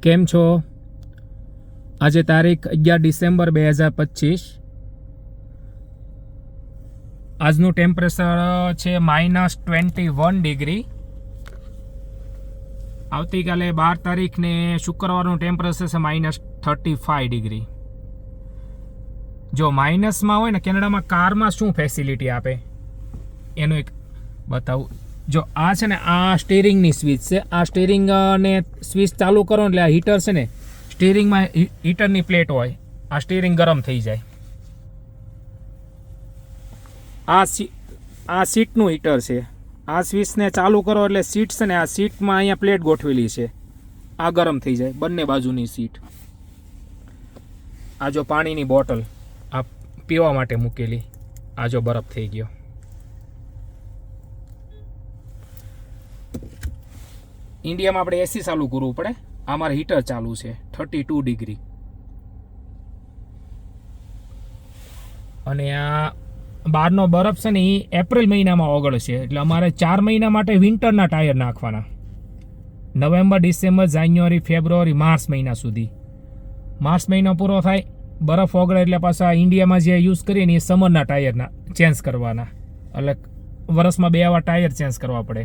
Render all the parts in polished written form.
કેમ છો? આજે તારીખ 11 ડિસેમ્બર 2025. આજનું ટેમ્પરેચર છે -21 ડિગ્રી. આવતીકાલે 12 તારીખને શુક્રવારનું ટેમ્પરેચર છે -35 ડિગ્રી. જો માઇનસમાં હોય ને, કેનેડામાં કારમાં શું ફેસિલિટી આપે એનું એક બતાવું. જો આ છે ને, આ સ્ટીરિંગની સ્વિચ છે. આ સ્ટીરિંગને સ્વિચ ચાલુ કરો એટલે આ હીટર છે ને, સ્ટીરિંગમાં હીટરની પ્લેટ હોય, આ સ્ટીરિંગ ગરમ થઈ જાય. આ સીટનું હીટર છે. આ સ્વિચને ચાલુ કરો એટલે સીટ છે ને, આ સીટમાં અહીંયા પ્લેટ ગોઠવેલી છે, આ ગરમ થઈ જાય બંને બાજુની સીટ. આ જો પાણીની બોટલ આ પીવા માટે મૂકેલી, આ જો બરફ થઈ ગયો. ઇન્ડિયામાં આપણે એસી ચાલુ કરવું પડે. આ મારે હીટર ચાલુ છે 32 ડિગ્રી. અને આ બહારનો બરફ છે ને, એ એપ્રિલ મહિનામાં ઓગળશે. એટલે અમારે 4 મહિના માટે વિન્ટરના ટાયર નાખવાના. નવેમ્બર, ડિસેમ્બર, જાન્યુઆરી, ફેબ્રુઆરી, માર્ચ મહિના સુધી. માર્ચ મહિનો પૂરો થાય, બરફ ઓગળે એટલે પાછા ઇન્ડિયામાં જે યુઝ કરીએ ને, એ સમરના ટાયરના ચેન્જ કરવાના. એટલે વર્ષમાં 2 વાર ટાયર ચેન્જ કરવા પડે.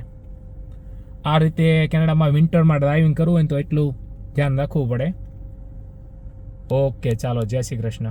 આ રીતે કેનેડામાં વિન્ટરમાં ડ્રાઇવિંગ કરવું હોય ને, તો એટલું ધ્યાન રાખવું પડે. ઓકે, ચાલો, જય શ્રી કૃષ્ણ.